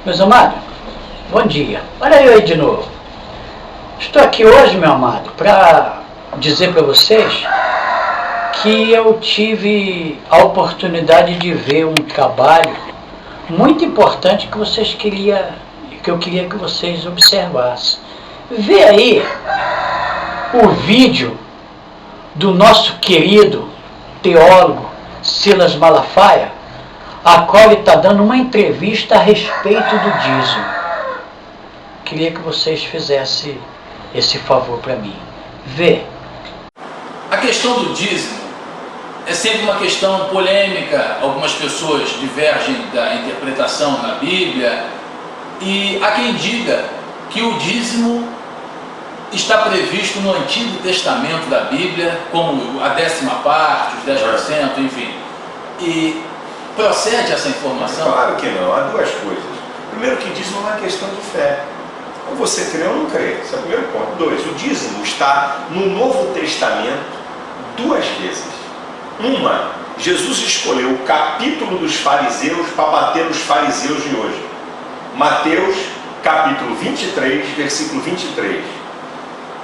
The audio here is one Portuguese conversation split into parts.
Meus amados, bom dia. Olha eu aí de novo. Estou aqui hoje, meu amado, para dizer para vocês que eu tive a oportunidade de ver um trabalho muito importante que eu queria que vocês observassem. Vê aí o vídeo do nosso querido teólogo Silas Malafaia, a qual ele está dando uma entrevista a respeito do dízimo. Queria que vocês fizessem esse favor para mim. Vê. A questão do dízimo é sempre uma questão polêmica. Algumas pessoas divergem da interpretação na Bíblia, e há quem diga que o dízimo está previsto no Antigo Testamento da Bíblia, como a 10ª parte, os 10%, enfim. E procede essa informação? Claro que não, há duas coisas. Primeiro, que dízimo é uma questão de fé. Ou você crê ou não crê, esse é o primeiro ponto. 2, o dízimo está no Novo Testamento 2 vezes. Uma, Jesus escolheu o capítulo dos fariseus para bater nos fariseus de hoje. Mateus, capítulo 23, versículo 23.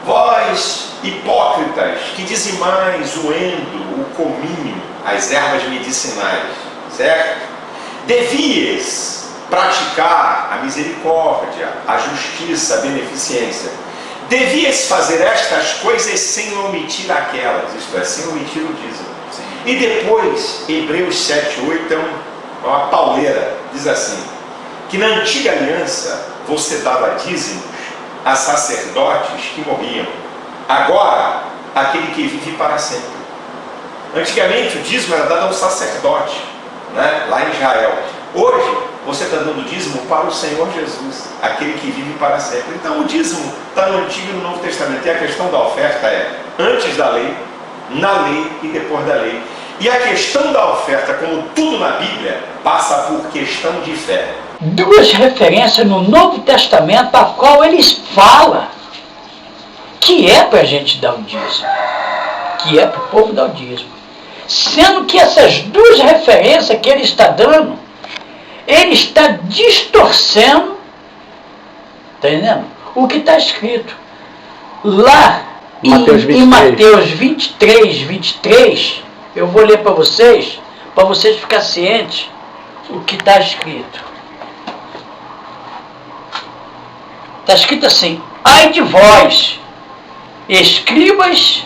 Vós, hipócritas, que dizimais o endo, o cominho, as ervas medicinais, certo? Devias praticar a misericórdia, a justiça, a beneficência. Devias fazer estas coisas sem omitir aquelas, isto é, sem omitir o dízimo. Sim. E depois, Hebreus 7:8 é uma pauleira, diz assim, que na antiga aliança você dava dízimos a sacerdotes que morriam, agora aquele que vive para sempre. Antigamente o dízimo era dado a um sacerdote, né, lá em Israel. Hoje você está dando dízimo para o Senhor Jesus, aquele que vive para sempre. Então o dízimo está no Antigo e no Novo Testamento. E a questão da oferta é antes da lei, na lei e depois da lei. E a questão da oferta, como tudo na Bíblia, passa por questão de fé. Duas referências no Novo Testamento a qual eles falam que é para a gente dar o dízimo, que é para o povo dar o dízimo. Sendo que essas duas referências que ele está dando, ele está distorcendo, está entendendo? O que está escrito lá em Mateus 23, 23, eu vou ler para vocês ficarem cientes o que está escrito. Está escrito assim: ai de vós, escribas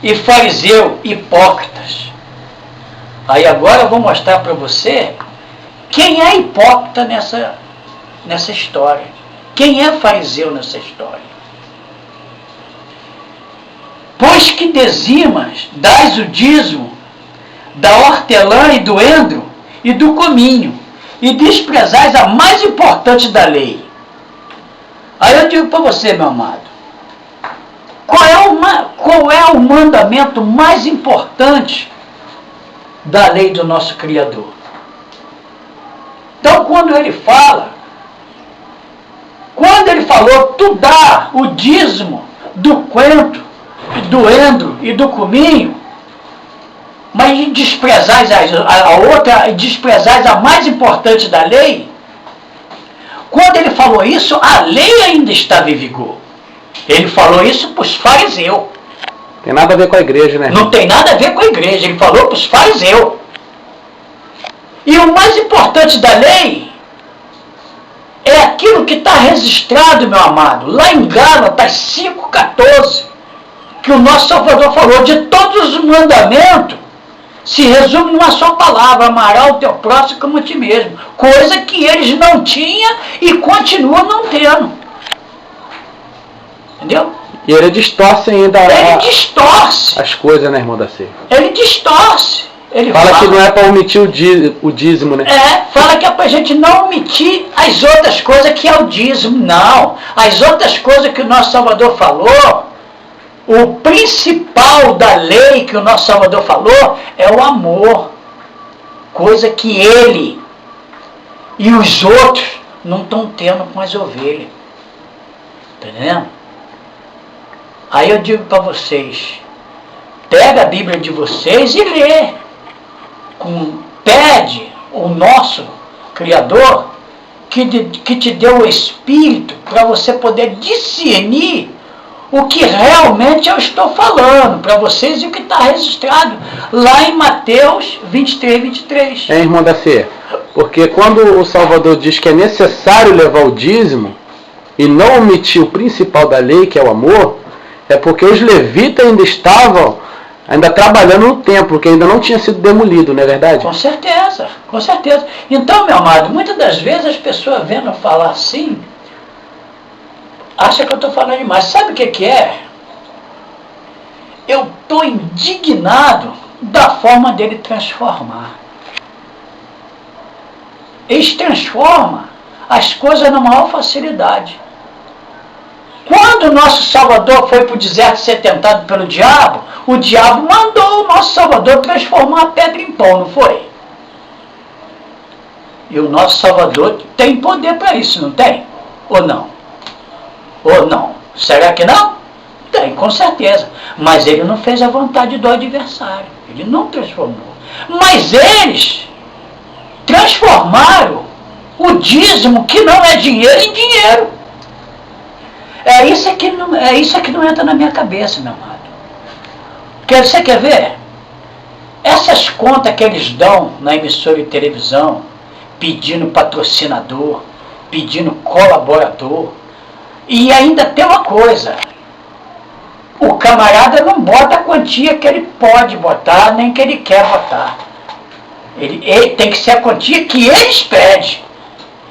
e fariseu, hipócritas. Aí agora eu vou mostrar para você quem é hipócrita nessa história. Quem é fariseu nessa história. Pois que dizimas, dás o dízimo da hortelã e do endro e do cominho, e desprezais a mais importante da lei. Aí eu digo para você, meu amado, qual é o mandamento mais importante da lei do nosso Criador? Então, quando ele falou, tu dá o dízimo do coentro, do endro e do cominho, mas desprezais a outra, desprezais a mais importante da lei. Quando ele falou isso, a lei ainda estava em vigor. Ele falou isso para os fariseus. Tem nada a ver com a igreja, né? Não tem nada a ver com a igreja. Ele falou para os fariseus. E o mais importante da lei é aquilo que está registrado, meu amado, lá em Gálatas 5,14, que o nosso Salvador falou: de todos os mandamentos, se resume numa só palavra: amarás o teu próximo como a ti mesmo. Coisa que eles não tinham e continuam não tendo. Entendeu? E ele distorce ainda as coisas, né, irmão da Cê? Ele distorce. Ele fala que não é para omitir o dízimo, né? Fala que é para a gente não omitir as outras coisas que é o dízimo. Não. As outras coisas que o nosso Salvador falou, o principal da lei que o nosso Salvador falou é o amor. Coisa que ele e os outros não estão tendo com as ovelhas. Está entendendo? Aí eu digo para vocês, pega a Bíblia de vocês e lê. Pede o nosso Criador, que te deu o Espírito para você poder discernir o que realmente eu estou falando para vocês e o que está registrado lá em Mateus 23, 23. Irmão da Fé, porque quando o Salvador diz que é necessário levar o dízimo e não omitir o principal da lei, que é o amor, é porque os levitas ainda trabalhando no templo, que ainda não tinha sido demolido, não é verdade? Com certeza, com certeza. Então, meu amado, muitas das vezes as pessoas vendo eu falar assim, acham que eu estou falando demais. Sabe o que é? Eu estou indignado da forma dele transformar. Eles transformam as coisas na maior facilidade. Quando o nosso Salvador foi para o deserto ser tentado pelo diabo, o diabo mandou o nosso Salvador transformar a pedra em pão, não foi? E o nosso Salvador tem poder para isso, não tem? Ou não? Ou não? Será que não? Tem, com certeza. Mas ele não fez a vontade do adversário. Ele não transformou. Mas eles transformaram o dízimo, que não é dinheiro, em dinheiro. É isso que não entra na minha cabeça, meu amado. Você quer ver? Essas contas que eles dão na emissora de televisão, pedindo patrocinador, pedindo colaborador, e ainda tem uma coisa, o camarada não bota a quantia que ele pode botar, nem que ele quer botar. Ele tem que ser a quantia que eles pedem.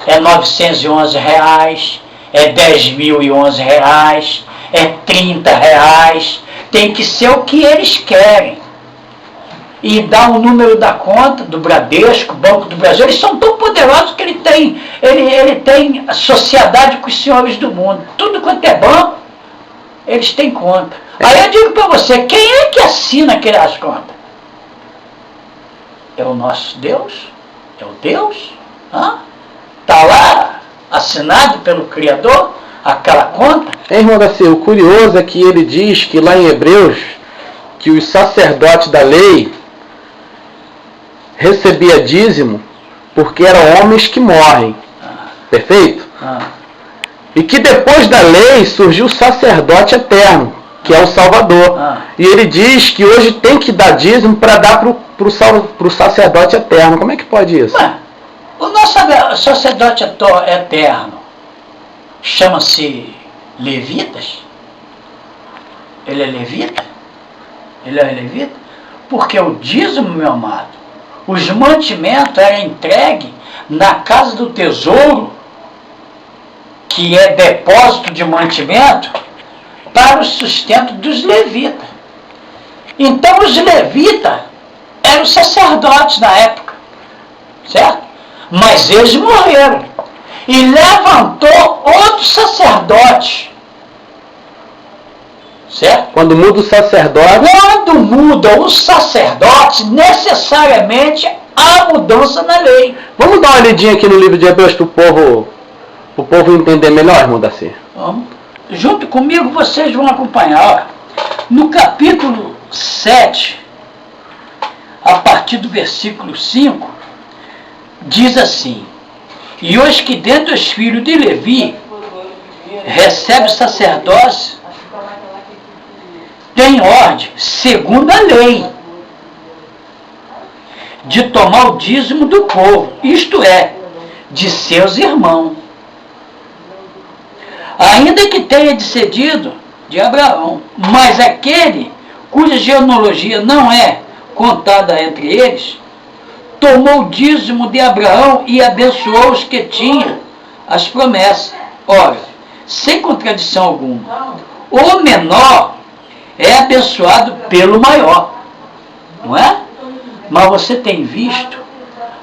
É R$911, é R$10.011, é R$30. Tem que ser o que eles querem. E dá o número da conta do Bradesco, Banco do Brasil. Eles são tão poderosos que ele tem sociedade com os senhores do mundo. Tudo quanto é banco, eles têm conta. Aí eu digo para você, quem é que assina aquelas contas? É o nosso Deus? É o Deus? Está lá, assinado pelo Criador, aquela conta? Irmão da Silva, o curioso é que ele diz que lá em Hebreus, que os sacerdotes da lei recebiam dízimo porque eram homens que morrem. Perfeito? E que depois da lei surgiu o sacerdote eterno, que é o Salvador. E ele diz que hoje tem que dar dízimo para dar para o sacerdote eterno. Como é que pode isso? O nosso sacerdote eterno chama-se levitas. Ele é levita? Ele é levita? Porque o dízimo, meu amado, os mantimentos eram entregues na casa do tesouro, que é depósito de mantimento, para o sustento dos levitas. Então os levitas eram sacerdotes na época, certo? Mas eles morreram. E levantou outro sacerdote. Certo? Quando muda o sacerdote... Quando muda o sacerdote, necessariamente há mudança na lei. Vamos dar uma olhadinha aqui no livro de Hebreus para o povo entender melhor, irmão Daci. Vamos. Junto comigo vocês vão acompanhar. No capítulo 7, a partir do versículo 5, diz assim: e os que dentre os filhos de Levi recebe o sacerdócio, tem ordem, segundo a lei, de tomar o dízimo do povo, isto é, de seus irmãos, ainda que tenha descendido de Abraão. Mas aquele cuja genealogia não é contada entre eles, tomou o dízimo de Abraão e abençoou os que tinham as promessas. Ora, sem contradição alguma, o menor é abençoado pelo maior, não é? Mas você tem visto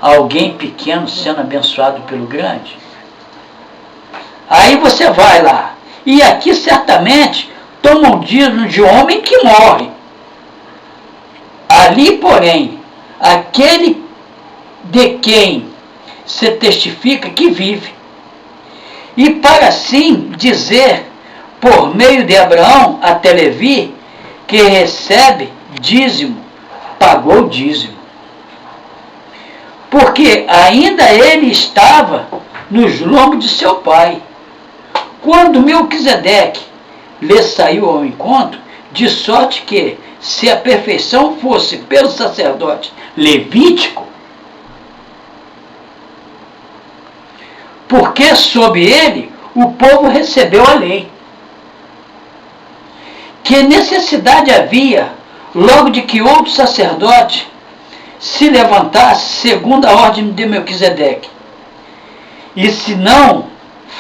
alguém pequeno sendo abençoado pelo grande? Aí você vai lá, e aqui certamente toma o dízimo de homem que morre. Ali, porém, aquele de quem se testifica que vive. E para assim dizer, por meio de Abraão até Levi, que recebe dízimo, pagou dízimo. porque ainda ele estava nos lombos de seu pai. Quando Melquisedeque lhe saiu ao encontro, de sorte que, se a perfeição fosse pelo sacerdote levítico, porque sob ele o povo recebeu a lei. Que necessidade havia, logo de que outro sacerdote se levantasse segundo a ordem de Melquisedeque, e se não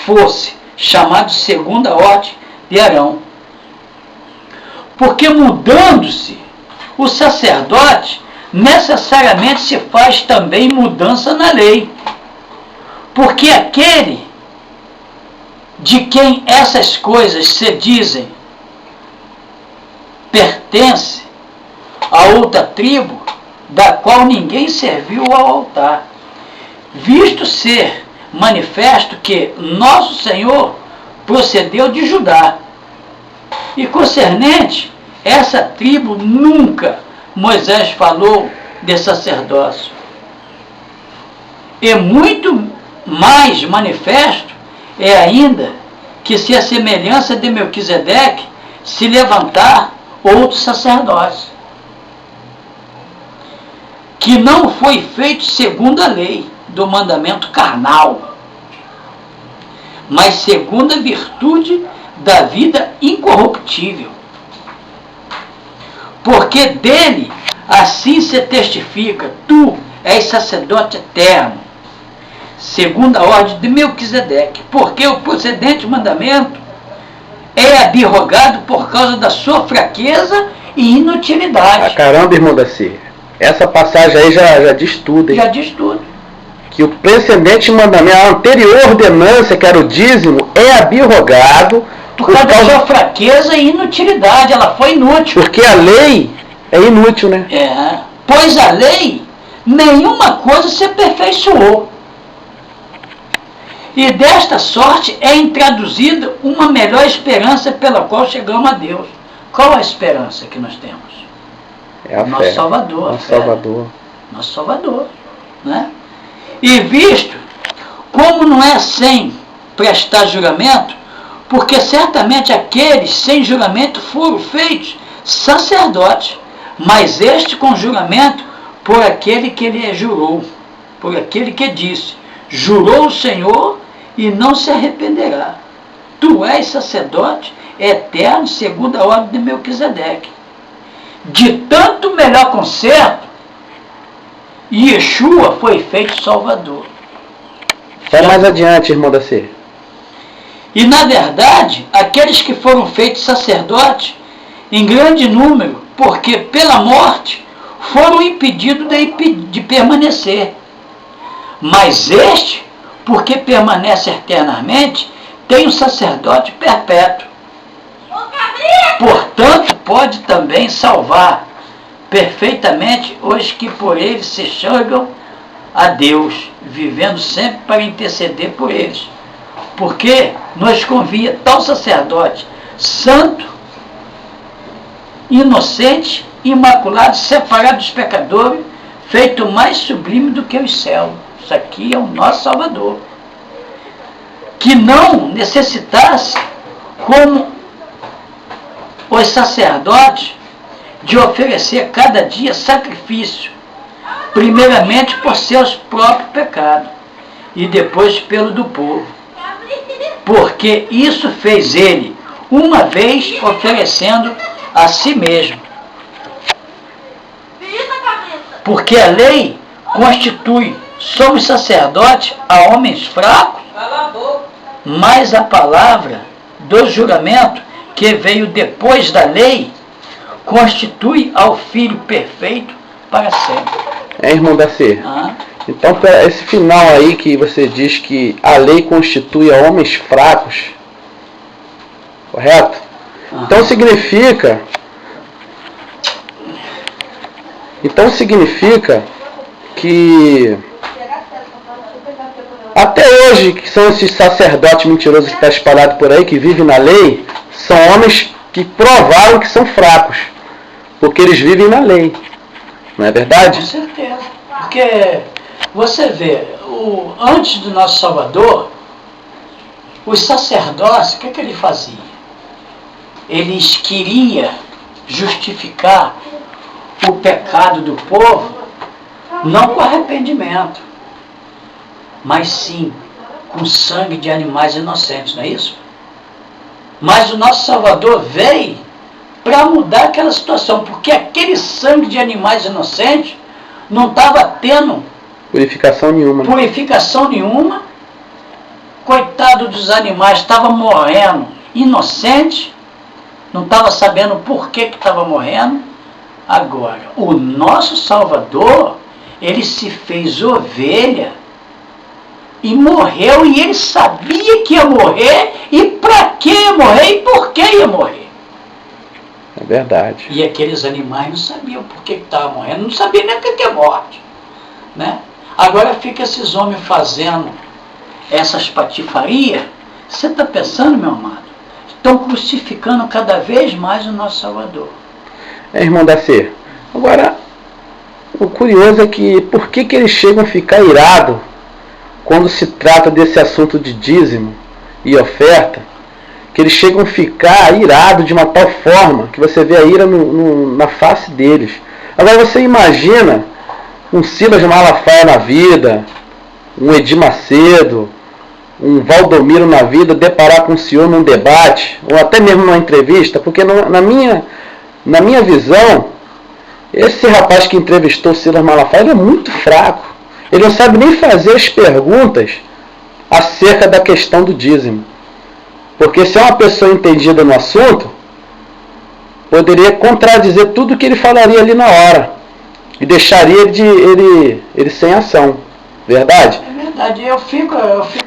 fosse chamado segundo a ordem de Arão? Porque mudando-se o sacerdote, necessariamente se faz também mudança na lei. Porque aquele de quem essas coisas se dizem pertence a outra tribo, da qual ninguém serviu ao altar, visto ser manifesto que nosso Senhor procedeu de Judá, e concernente essa tribo nunca Moisés falou de sacerdócio. E muito mais manifesto é ainda que, se a semelhança de Melquisedeque se levantar outro sacerdócio, que não foi feito segundo a lei do mandamento carnal, mas segundo a virtude da vida incorruptível. Porque dele assim se testifica: tu és sacerdote eterno, segundo a ordem de Melquisedeque, porque o procedente mandamento é abirrogado por causa da sua fraqueza e inutilidade. Ah, caramba, irmão Daci, essa passagem aí já diz tudo, hein? Já diz tudo. Que o precedente mandamento, a anterior ordenança, que era o dízimo, é abirrogado por causa da sua fraqueza e inutilidade. Ela foi inútil. Porque a lei é inútil, né? É. Pois a lei, nenhuma coisa se aperfeiçoou. E desta sorte é introduzida uma melhor esperança pela qual chegamos a Deus. Qual a esperança que nós temos? É a nosso fé. Salvador. Nosso Salvador. Nosso Salvador. Né? E visto como não é sem prestar juramento, porque certamente aqueles sem juramento foram feitos sacerdotes, mas este com juramento por aquele que lhe jurou, por aquele que disse: jurou o Senhor e não se arrependerá. Tu és sacerdote eterno segundo a ordem de Melquisedeque. De tanto melhor conserto, Yeshua foi feito Salvador. Vai mais adiante, irmão Daci. E na verdade, aqueles que foram feitos sacerdotes, em grande número, porque pela morte foram impedidos de permanecer. Mas este, porque permanece eternamente, tem um sacerdote perpétuo. Portanto, pode também salvar perfeitamente os que por ele se chegam a Deus, vivendo sempre para interceder por eles. Porque nos convia tal sacerdote santo, inocente, imaculado, separado dos pecadores, feito mais sublime do que os céus. Isso aqui é o nosso Salvador. Que não necessitasse, como os sacerdotes, de oferecer cada dia sacrifício, primeiramente por seus próprios pecados, e depois pelo do povo. Porque isso fez ele, uma vez oferecendo a si mesmo. Porque a lei constitui somos sacerdotes a homens fracos, mas a palavra do juramento que veio depois da lei constitui ao Filho perfeito para sempre. Irmão Daci. Então, esse final aí que você diz que a lei constitui a homens fracos, correto? Então significa que até hoje, que são esses sacerdotes mentirosos que estão espalhados por aí, que vivem na lei, são homens que provaram que são fracos, porque eles vivem na lei. Não é verdade? Com certeza. Porque Você vê, antes do nosso Salvador, os sacerdotes, o que ele fazia? Eles queriam justificar o pecado do povo, não com arrependimento, mas sim com sangue de animais inocentes, não é isso? Mas o nosso Salvador veio para mudar aquela situação, porque aquele sangue de animais inocentes não estava tendo purificação nenhuma. Purificação nenhuma. Coitado dos animais, estava morrendo inocente, não estava sabendo por que estava morrendo. Agora, o nosso Salvador, ele se fez ovelha e morreu, e ele sabia que ia morrer, e para que ia morrer, e por que ia morrer. É verdade. E aqueles animais não sabiam por que estavam morrendo, não sabiam nem o que é morte, né? Agora fica esses homens fazendo essas patifarias. Você está pensando, meu amado? Estão crucificando cada vez mais o nosso Salvador. Irmão Daci, agora, o curioso é que por que eles chegam a ficar irados quando se trata desse assunto de dízimo e oferta, que eles chegam a ficar irados de uma tal forma que você vê a ira na face deles. Agora você imagina um Silas Malafaia na vida, um Edir Macedo, um Valdomiro na vida, deparar com o senhor num debate, ou até mesmo numa entrevista, porque na minha visão, esse rapaz que entrevistou o Silas Malafaia, ele é muito fraco. Ele não sabe nem fazer as perguntas acerca da questão do dízimo. Porque se é uma pessoa entendida no assunto, poderia contradizer tudo que ele falaria ali na hora. E deixaria ele sem ação. Verdade? É verdade. Eu fico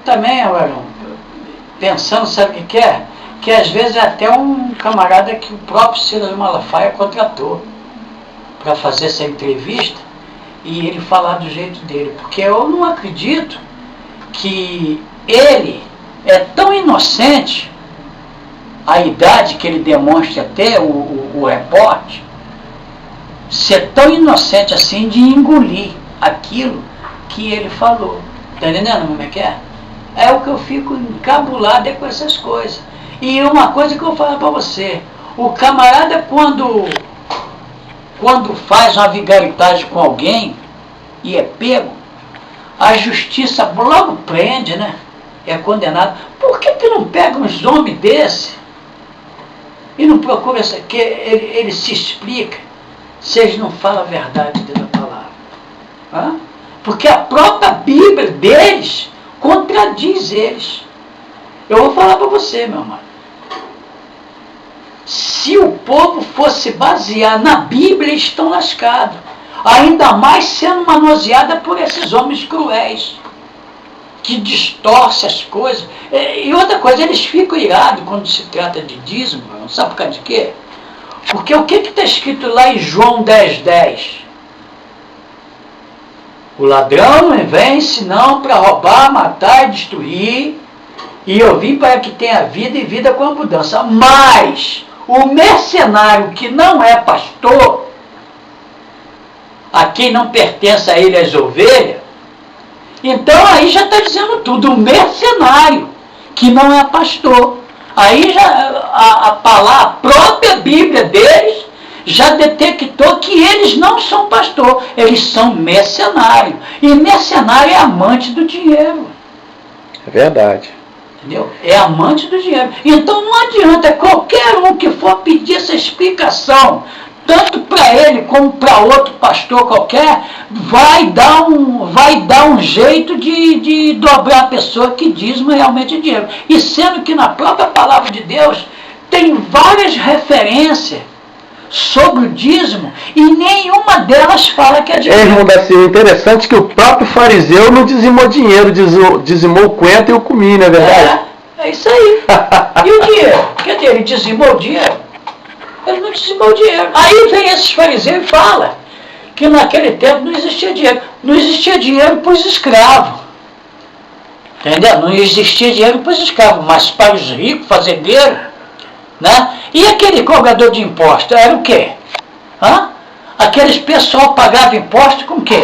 também, pensando, sabe o que é? Que às vezes é até um camarada que o próprio Silas Malafaia contratou para fazer essa entrevista e ele falar do jeito dele. Porque eu não acredito que ele é tão inocente, a idade que ele demonstra até, o repórter, ser tão inocente assim de engolir aquilo que ele falou. Está entendendo como é que é? É o que eu fico encabulado com essas coisas. E uma coisa que eu vou falar para você, o camarada quando faz uma vigaritagem com alguém e é pego, a justiça logo prende, né? É condenado. Por que não pega uns homens desse e não procura que ele se explica? Se eles não falam a verdade da palavra. Hã? Porque a própria Bíblia deles contradiz eles. Eu vou falar para você, meu amado. Se o povo fosse basear na Bíblia, eles estão lascados. Ainda mais sendo manuseada por esses homens cruéis, que distorcem as coisas. E outra coisa, eles ficam irados quando se trata de dízimo. Sabe por causa de quê? Porque o que está escrito lá em João 10:10? O ladrão vem senão para roubar, matar e destruir, e eu vim para que tenha vida e vida com abundância. Mas o mercenário que não é pastor, a quem não pertence a ele as ovelhas, então aí já está dizendo tudo. O mercenário que não é pastor, aí já a própria Bíblia deles já detectou que eles não são pastor, eles são mercenários. E mercenário é amante do dinheiro. É verdade. Entendeu? É amante do dinheiro. Então não adianta qualquer um que for pedir essa explicação, tanto para ele como para outro pastor qualquer, vai dar um jeito de dobrar a pessoa que dízima realmente dinheiro. E sendo que na própria palavra de Deus tem várias referências sobre o dízimo e nenhuma delas fala que é dinheiro. Irmão Daci, o interessante é que o próprio fariseu não dizimou dinheiro, dizimou o coentro e o comi, não é verdade? É isso aí. E o dinheiro? Quer dizer, ele dizimou o dinheiro? Ele não dizimou o dinheiro. Aí vem esses fariseus e fala que naquele tempo não existia dinheiro. Não existia dinheiro para os escravos. Entendeu? Não existia dinheiro para os escravos, mas para os ricos, fazendeiros, né? E aquele cobrador de imposto era o quê? Aqueles pessoal pagava imposto com o quê?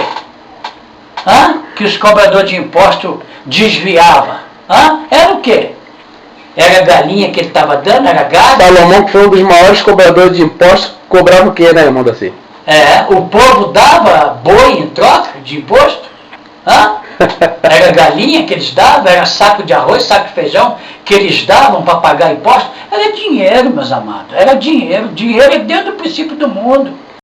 que os cobradores de imposto desviavam? Era o quê? Era galinha que ele estava dando? Era gado? Salomão, que foi um dos maiores cobradores de impostos, cobrava o quê, né, irmão Daci? O povo dava boi em troca de imposto? Era galinha que eles davam? Era saco de arroz, saco de feijão que eles davam para pagar imposto? Era dinheiro, meus amados. Era dinheiro. Dinheiro é dentro do princípio do mundo.